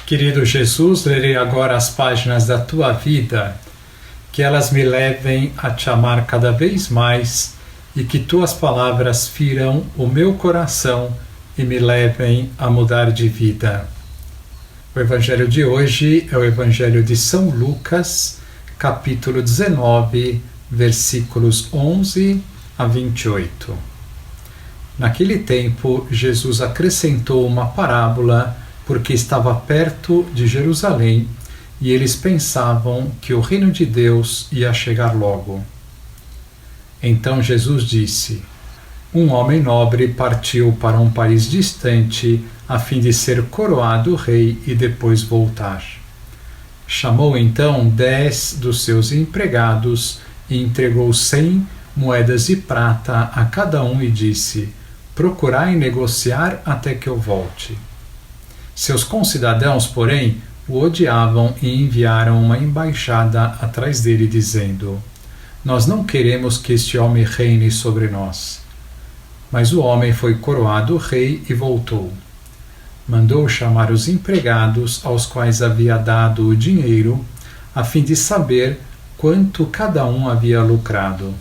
Querido Jesus, lerei agora as páginas da tua vida, que elas me levem a te amar cada vez mais e que tuas palavras firam o meu coração e me levem a mudar de vida. O evangelho de hoje é o evangelho de São Lucas, capítulo 19, versículos 11 a 28. Naquele tempo, Jesus acrescentou uma parábola porque estava perto de Jerusalém e eles pensavam que o reino de Deus ia chegar logo. Então Jesus disse: um homem nobre partiu para um país distante a fim de ser coroado rei e depois voltar. Chamou então 10 dos seus empregados e entregou 100 moedas de prata a cada um e disse: procurai negociar até que eu volte. Seus concidadãos, porém, o odiavam e enviaram uma embaixada atrás dele, dizendo: nós não queremos que este homem reine sobre nós. Mas o homem foi coroado rei e voltou. Mandou chamar os empregados aos quais havia dado o dinheiro, a fim de saber quanto cada um havia lucrado.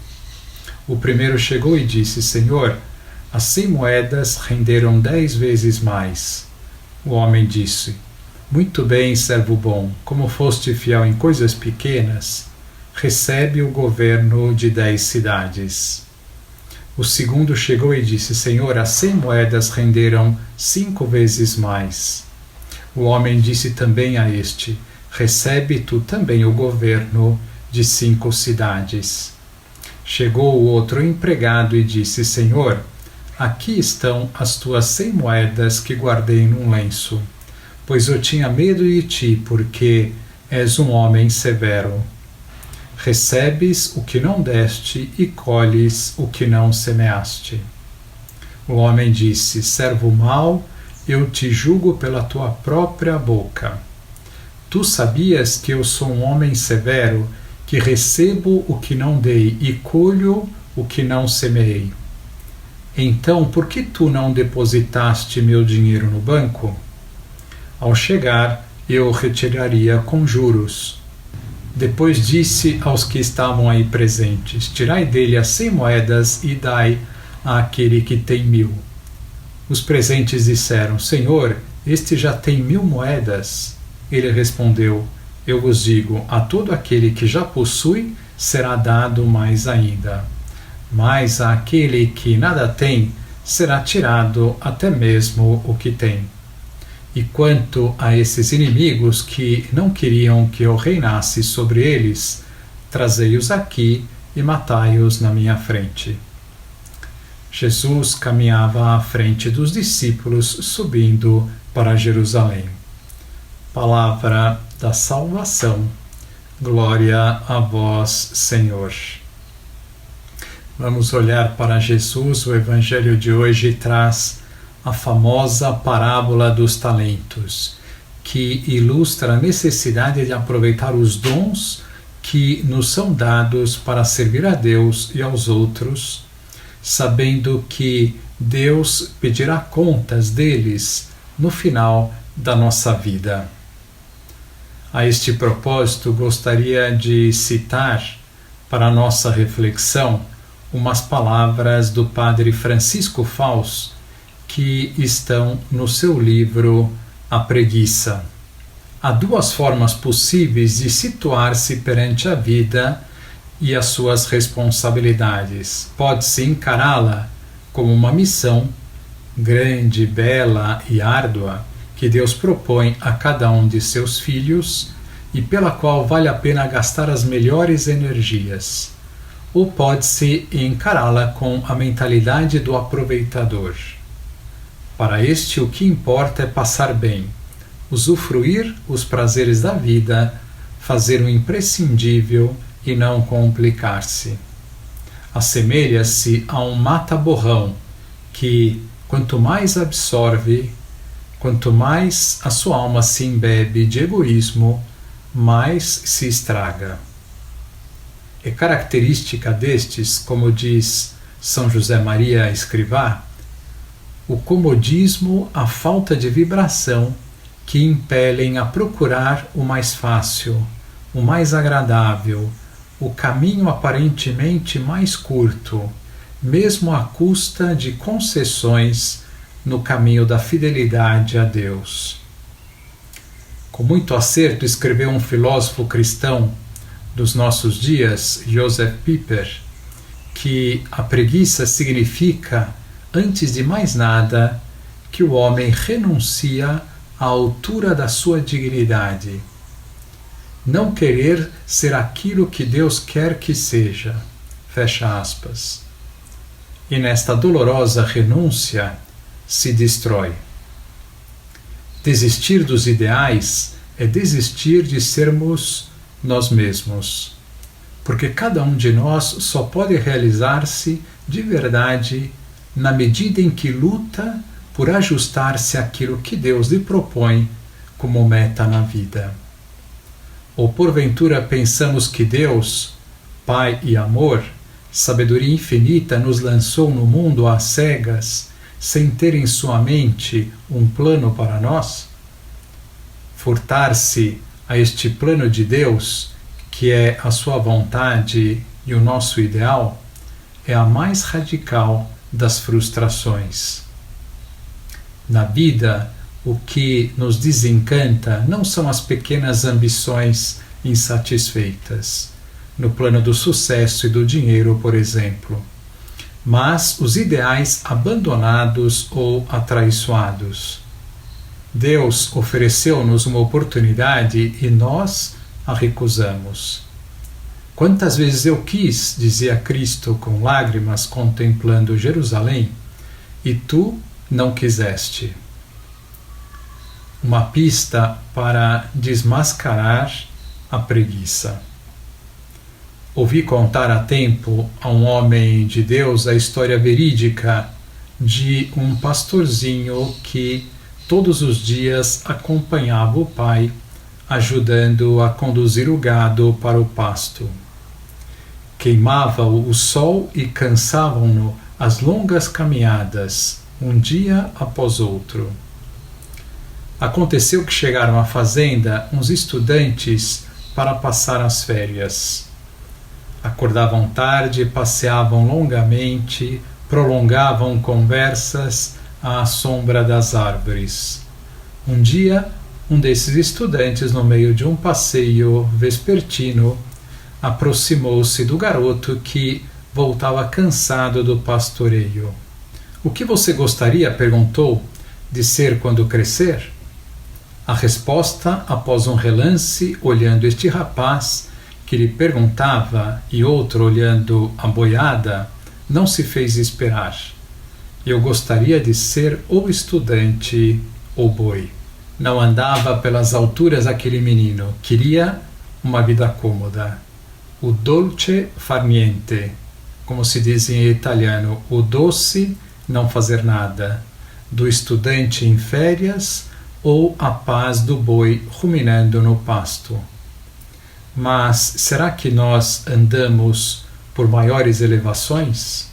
O primeiro chegou e disse: Senhor, as 100 moedas renderam 10 vezes mais. O homem disse: muito bem, servo bom, como foste fiel em coisas pequenas, recebe o governo de 10 cidades. O segundo chegou e disse: Senhor, as 100 moedas renderam 5 vezes mais. O homem disse também a este: recebe tu também o governo de 5 cidades. Chegou o outro empregado e disse: Senhor, aqui estão as tuas 100 moedas que guardei num lenço, pois eu tinha medo de ti, porque és um homem severo. Recebes o que não deste e colhes o que não semeaste. O homem disse: servo mau, eu te julgo pela tua própria boca. Tu sabias que eu sou um homem severo, que recebo o que não dei e colho o que não semeei. Então, por que tu não depositaste meu dinheiro no banco? Ao chegar, eu o retiraria com juros. Depois disse aos que estavam aí presentes: tirai dele as 100 moedas e dai àquele que tem 1000. Os presentes disseram: Senhor, este já tem 1000 moedas. Ele respondeu: eu vos digo, a todo aquele que já possui será dado mais ainda. Mas àquele que nada tem, será tirado até mesmo o que tem. E quanto a esses inimigos que não queriam que eu reinasse sobre eles, trazei-os aqui e matai-os na minha frente. Jesus caminhava à frente dos discípulos, subindo para Jerusalém. Palavra da salvação. Glória a vós, Senhor. Vamos olhar para Jesus. O evangelho de hoje traz a famosa parábola dos talentos, que ilustra a necessidade de aproveitar os dons que nos são dados para servir a Deus e aos outros, sabendo que Deus pedirá contas deles no final da nossa vida. A este propósito, gostaria de citar para a nossa reflexão umas palavras do padre Francisco Fausto, que estão no seu livro A Preguiça. Há 2 formas possíveis de situar-se perante a vida e as suas responsabilidades. Pode-se encará-la como uma missão grande, bela e árdua que Deus propõe a cada um de seus filhos e pela qual vale a pena gastar as melhores energias. Ou pode-se encará-la com a mentalidade do aproveitador. Para este, o que importa é passar bem, usufruir os prazeres da vida, fazer o imprescindível e não complicar-se. Assemelha-se a um mata-borrão que, quanto mais absorve, quanto mais a sua alma se embebe de egoísmo, mais se estraga. É característica destes, como diz São José Maria Escrivá, o comodismo, a falta de vibração que impelem a procurar o mais fácil, o mais agradável, o caminho aparentemente mais curto, mesmo à custa de concessões no caminho da fidelidade a Deus. Com muito acerto escreveu um filósofo cristão dos nossos dias, Joseph Pieper, que a preguiça significa, antes de mais nada, que o homem renuncia à altura da sua dignidade. Não querer ser aquilo que Deus quer que seja. Fecha aspas. E nesta dolorosa renúncia se destrói. Desistir dos ideais é desistir de sermos nós mesmos, porque cada um de nós só pode realizar-se de verdade na medida em que luta por ajustar-se àquilo que Deus lhe propõe como meta na vida. Ou porventura pensamos que Deus, Pai e amor, sabedoria infinita, nos lançou no mundo às cegas, sem ter em sua mente um plano para nós? Furtar-se a este plano de Deus, que é a sua vontade e o nosso ideal, é a mais radical das frustrações. Na vida, o que nos desencanta não são as pequenas ambições insatisfeitas, no plano do sucesso e do dinheiro, por exemplo, mas os ideais abandonados ou atraiçoados. Deus ofereceu-nos uma oportunidade e nós a recusamos. Quantas vezes eu quis, dizia Cristo com lágrimas contemplando Jerusalém, e tu não quiseste. Uma pista para desmascarar a preguiça. Ouvi contar há tempo a um homem de Deus a história verídica de um pastorzinho que todos os dias acompanhava o pai, ajudando a conduzir o gado para o pasto. Queimava-o o sol e cansavam-no as longas caminhadas, um dia após outro. Aconteceu que chegaram à fazenda uns estudantes para passar as férias. Acordavam tarde, passeavam longamente, prolongavam conversas à sombra das árvores. Um dia, um desses estudantes, no meio de um passeio vespertino, aproximou-se do garoto que voltava cansado do pastoreio. "O que você gostaria", perguntou, "de ser quando crescer?" A resposta, após um relance, olhando este rapaz que lhe perguntava e outro olhando a boiada, não se fez esperar. "Eu gostaria de ser ou estudante ou boi." Não andava pelas alturas aquele menino, queria uma vida cômoda. O dolce far niente, como se diz em italiano, o doce não fazer nada, do estudante em férias ou a paz do boi ruminando no pasto. Mas será que nós andamos por maiores elevações?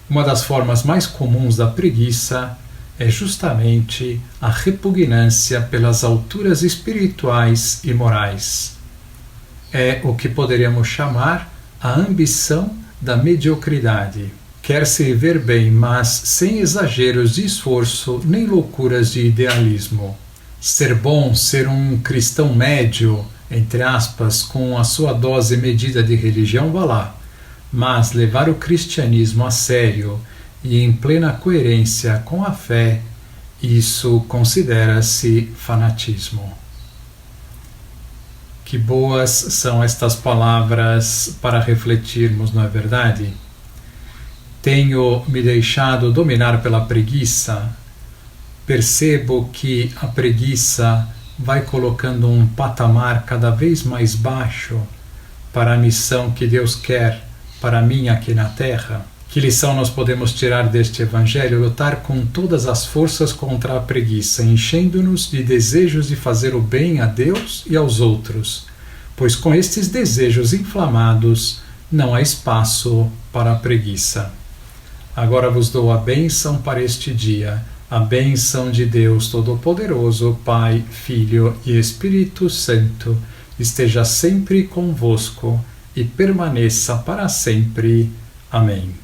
Uma das formas mais comuns da preguiça é justamente a repugnância pelas alturas espirituais e morais. É o que poderíamos chamar a ambição da mediocridade. Quer-se viver bem, mas sem exageros de esforço nem loucuras de idealismo. Ser bom, ser um cristão médio, entre aspas, com a sua dose medida de religião, vá lá. Mas levar o cristianismo a sério e em plena coerência com a fé, isso considera-se fanatismo. Que boas são estas palavras para refletirmos, não é verdade? Tenho me deixado dominar pela preguiça. Percebo que a preguiça vai colocando um patamar cada vez mais baixo para a missão que Deus quer para mim aqui na Terra. Que lição nós podemos tirar deste Evangelho? Lutar com todas as forças contra a preguiça, enchendo-nos de desejos de fazer o bem a Deus e aos outros, pois com estes desejos inflamados não há espaço para a preguiça. Agora vos dou a bênção para este dia. A bênção de Deus Todo-Poderoso, Pai, Filho e Espírito Santo, esteja sempre convosco e permaneça para sempre. Amém.